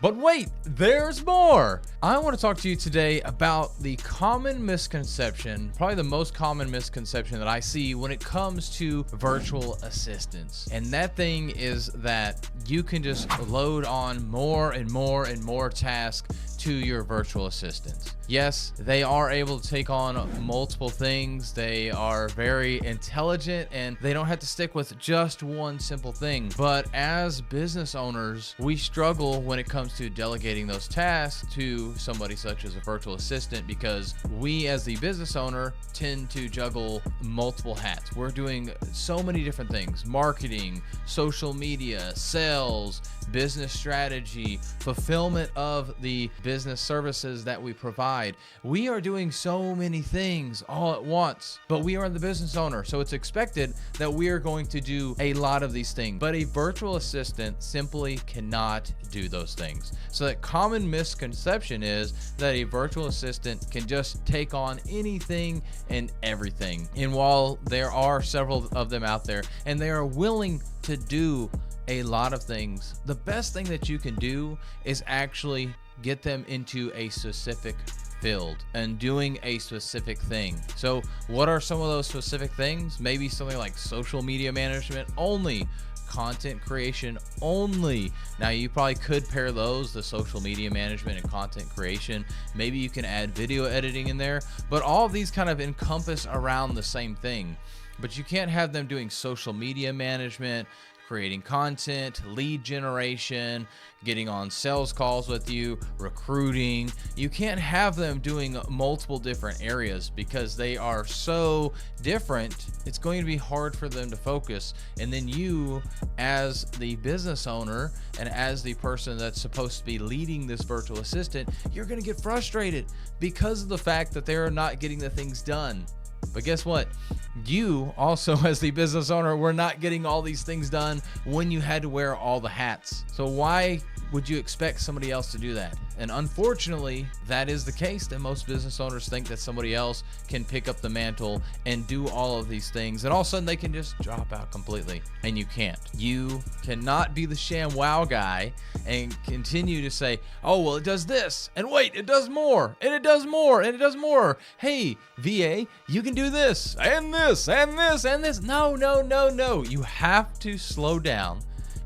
But wait, there's more. I want to talk to you today about the common misconception, probably the most common misconception that I see when it comes to virtual assistants. And that thing is that you can just load on more and more and more tasks to your virtual assistants. Yes, they are able to take on multiple things. They are very intelligent and they don't have to stick with just one simple thing. But as business owners, we struggle when it comes to delegating those tasks to somebody such as a virtual assistant, because we as the business owner tend to juggle multiple hats. We're doing so many different things: marketing, social media, sales, business strategy, fulfillment of the business services that we provide. We are doing so many things all at once, but we are the business owner, so it's expected that we are going to do a lot of these things. But a virtual assistant simply cannot do those things. So that common misconception is that a virtual assistant can just take on anything and everything. And while there are several of them out there and they are willing to do a lot of things, the best thing that you can do is actually get them into a specific field and doing a specific thing. So what are some of those specific things? Maybe something like social media management only, content creation only. Now you probably could pair those, the social media management and content creation. Maybe you can add video editing in there, but all of these kind of encompass around the same thing. But you can't have them doing social media management, creating content, lead generation, getting on sales calls with you, recruiting. You can't have them doing multiple different areas because they are so different. It's going to be hard for them to focus. And then you, as the business owner and as the person that's supposed to be leading this virtual assistant, you're going to get frustrated because of the fact that they're not getting the things done. But guess what? You also, as the business owner, were not getting all these things done when you had to wear all the hats. So why would you expect somebody else to do that? And unfortunately, that is the case, that most business owners think that somebody else can pick up the mantle and do all of these things, and all of a sudden they can just drop out completely. And you can't. You cannot be the sham wow guy and continue to say, oh, well, it does this, and wait, it does more, and it does more, and it does more. Hey, VA, you can do this, and this, and this, and this. No, no, no, no. You have to slow down.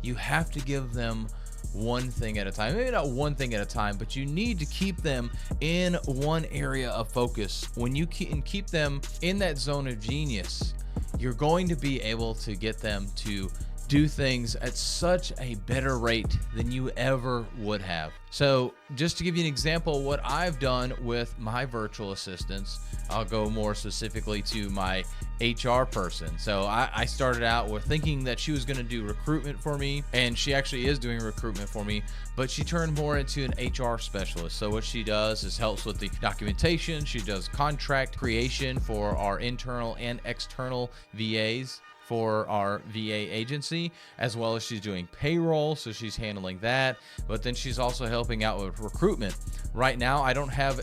You have to give them one thing at a time. Maybe not one thing at a time, but you need to keep them in one area of focus. When you can keep them in that zone of genius, you're going to be able to get them to do things at such a better rate than you ever would have. So just to give you an example of what I've done with my virtual assistants, I'll go more specifically to my HR person. So I started out with thinking that she was going to do recruitment for me, and she actually is doing recruitment for me, but she turned more into an HR specialist. So what she does is helps with the documentation. She does contract creation for our internal and external VAs for our VA agency, as well as she's doing payroll, so she's handling that, but then she's also helping out with recruitment. Right now, I don't have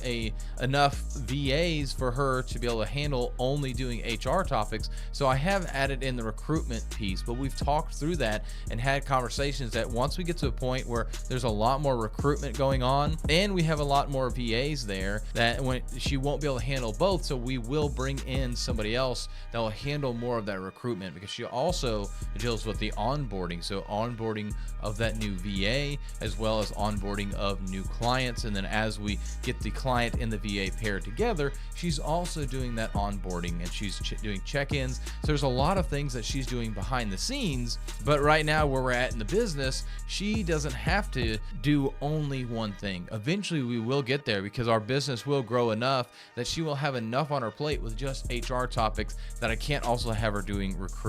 enough VAs for her to be able to handle only doing HR topics, so I have added in the recruitment piece, but we've talked through that and had conversations that once we get to a point where there's a lot more recruitment going on and we have a lot more VAs there, that when she won't be able to handle both, so we will bring in somebody else that will handle more of that recruitment, because she also deals with the onboarding, so onboarding of that new VA as well as onboarding of new clients. And then as we get the client and the VA paired together, she's also doing that onboarding, and she's doing check-ins. So there's a lot of things that she's doing behind the scenes, but right now where we're at in the business, she doesn't have to do only one thing. Eventually we will get there, because our business will grow enough that she will have enough on her plate with just HR topics that I can't also have her doing recruitment,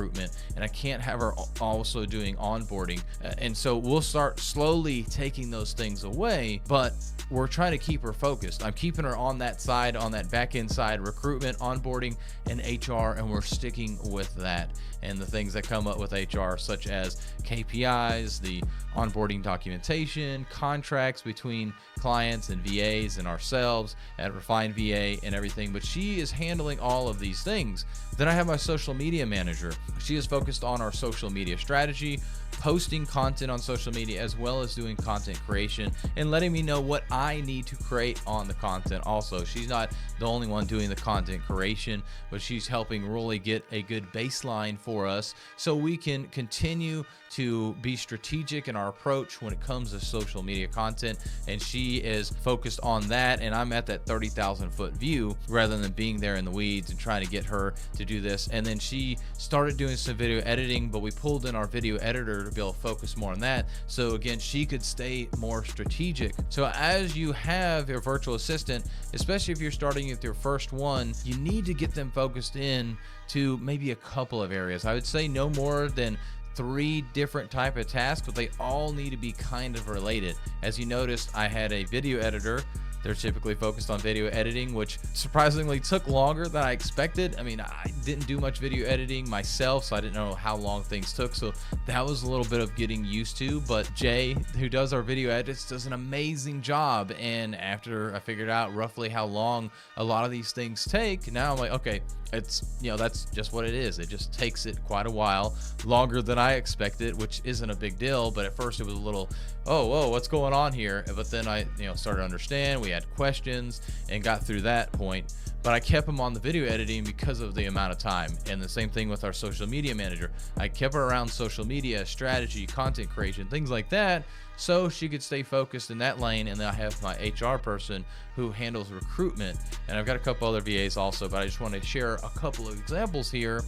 and I can't have her also doing onboarding. And so we'll start slowly taking those things away, but we're trying trying to keep her focused. I'm keeping her on that side, on that back end side, recruitment, onboarding, and HR, and we're sticking with that. And the things that come up with HR, such as KPIs, the onboarding documentation, contracts between clients and VAs and ourselves at Refined VA and everything. But she is handling all of these things. Then I have my social media manager. She is focused on our social media strategy, posting content on social media, as well as doing content creation and letting me know what I need to create on the content. Also, she's not the only one doing the content creation, but she's helping really get a good baseline for us so we can continue to be strategic in our approach when it comes to social media content. And she is focused on that, and I'm at that 30,000 foot view rather than being there in the weeds and trying to get her to do this. And then she started doing some video editing, but we pulled in our video editor to be able to focus more on that, so again she could stay more strategic. So as you have your virtual assistant, especially if you're starting with your first one, you need to get them focused in to maybe a couple of areas. I would say no more than 3 different type of tasks, but they all need to be kind of related. As you noticed, I had a video editor. They're typically focused on video editing, which surprisingly took longer than I expected. I mean, I didn't do much video editing myself, so I didn't know how long things took. So that was a little bit of getting used to. But Jay, who does our video edits, does an amazing job. And after I figured out roughly how long a lot of these things take, now I'm like, okay, it's, you know, that's just what it is. It just takes it quite a while, longer than I expected, which isn't a big deal. But at first it was a little, oh, whoa, what's going on here? But then I, started to understand. We had questions and got through that point. But I kept him on the video editing because of the amount of time. And the same thing with our social media manager. I kept her around social media, strategy, content creation, things like that, so she could stay focused in that lane. And then I have my HR person who handles recruitment. And I've got a couple other VAs also, but I just want to share a couple of examples here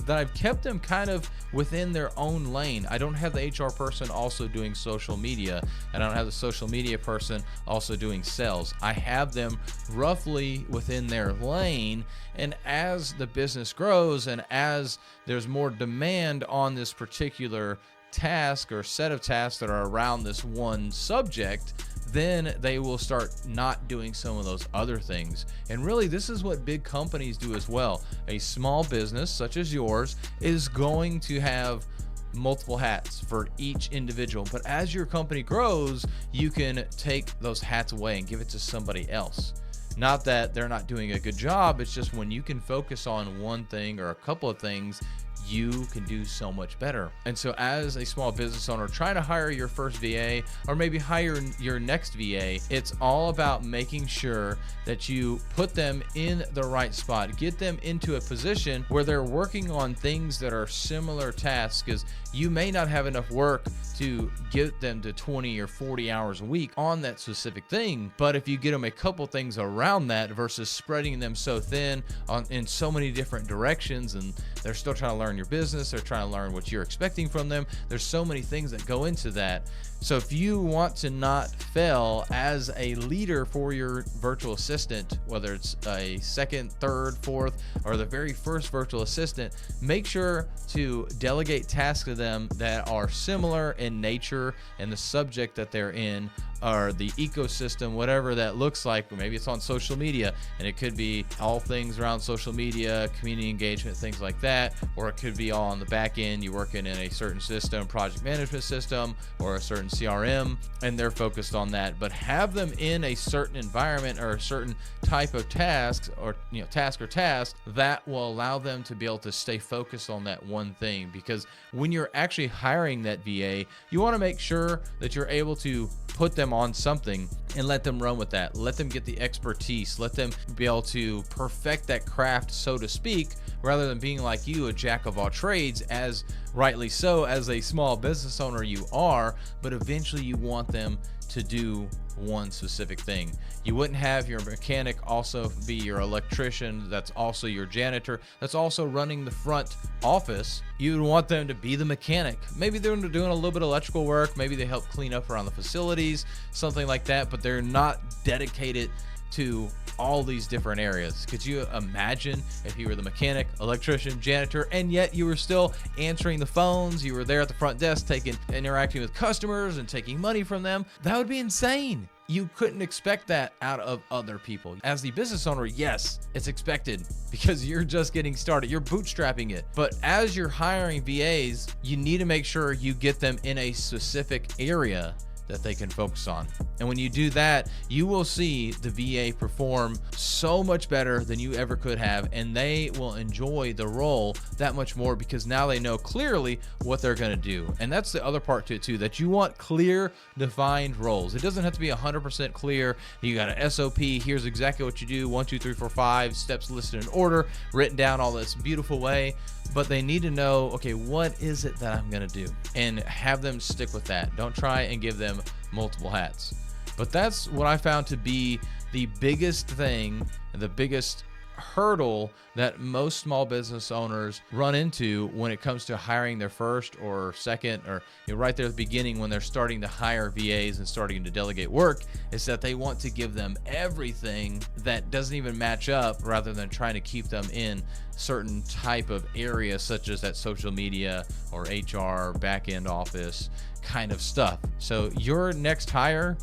that I've kept them kind of within their own lane. I don't have the HR person also doing social media, and I don't have the social media person also doing sales. I have them roughly within their lane, and as the business grows and as there's more demand on this particular task or set of tasks that are around this one subject, then they will start not doing some of those other things. And really, this is what big companies do as well. A small business such as yours is going to have multiple hats for each individual, but as your company grows, you can take those hats away and give it to somebody else. Not that they're not doing a good job, it's just when you can focus on one thing or a couple of things, you can do so much better. And so as a small business owner trying to hire your first VA or maybe hire your next VA, it's all about making sure that you put them in the right spot, get them into a position where they're working on things that are similar tasks, because you may not have enough work to get them to 20 or 40 hours a week on that specific thing. But if you get them a couple things around that versus spreading them so thin in so many different directions, and they're still trying to learn your business, they're trying to learn what you're expecting from them. There's so many things that go into that. So if you want to not fail as a leader for your virtual assistant, whether it's a second, third, fourth, or the very first virtual assistant, make sure to delegate tasks to them that are similar in nature and the subject that they're in, or the ecosystem, whatever that looks like. Maybe it's on social media, and it could be all things around social media, community engagement, things like that, or it could be all on the back end. You're working in a certain system, project management system, or a certain CRM, and they're focused on that. But have them in a certain environment or a certain type of tasks, or task that will allow them to be able to stay focused on that one thing. Because when you're actually hiring that VA, you want to make sure that you're able to put them on something and let them run with that. Let them get the expertise. Let them be able to perfect that craft, so to speak, rather than being like you, a jack of all trades, as rightly so as a small business owner you are, but eventually you want them to do one specific thing. You wouldn't have your mechanic also be your electrician, that's also your janitor, that's also running the front office. You would want them to be the mechanic. Maybe they're doing a little bit of electrical work, maybe they help clean up around the facilities, something like that, but they're not dedicated to all these different areas. Could you imagine if you were the mechanic, electrician, janitor, and yet you were still answering the phones, you were there at the front desk interacting with customers and taking money from them? That would be insane. You couldn't expect that out of other people. As the business owner, yes, it's expected because you're just getting started. You're bootstrapping it. But as you're hiring VAs, you need to make sure you get them in a specific area that they can focus on. And when you do that, you will see the VA perform so much better than you ever could have, and they will enjoy the role that much more because now they know clearly what they're gonna do. And that's the other part to it too, that you want clear, defined roles. It doesn't have to be 100% clear. You got an SOP, here's exactly what you do, 1, 2, 3, 4, 5, steps listed in order, written down all this beautiful way. But they need to know, okay, what is it that I'm gonna do? And have them stick with that. Don't try and give them multiple hats. But that's what I found to be the biggest thing, the biggest hurdle that most small business owners run into when it comes to hiring their first or second, or right there at the beginning when they're starting to hire VAs and starting to delegate work, is that they want to give them everything that doesn't even match up, rather than trying to keep them in certain type of area, such as that social media or HR, back-end office kind of stuff. So your next hire,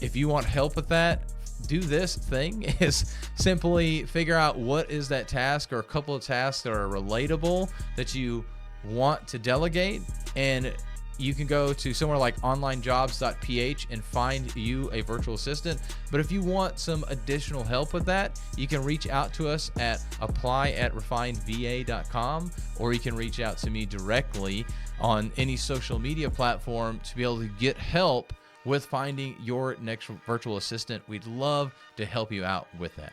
if you want help with that, do this thing is simply figure out what is that task or a couple of tasks that are relatable that you want to delegate, and you can go to somewhere like onlinejobs.ph and find you a virtual assistant. But if you want some additional help with that, you can reach out to us at apply@refinedva.com, or you can reach out to me directly on any social media platform to be able to get help with finding your next virtual assistant. We'd love to help you out with that.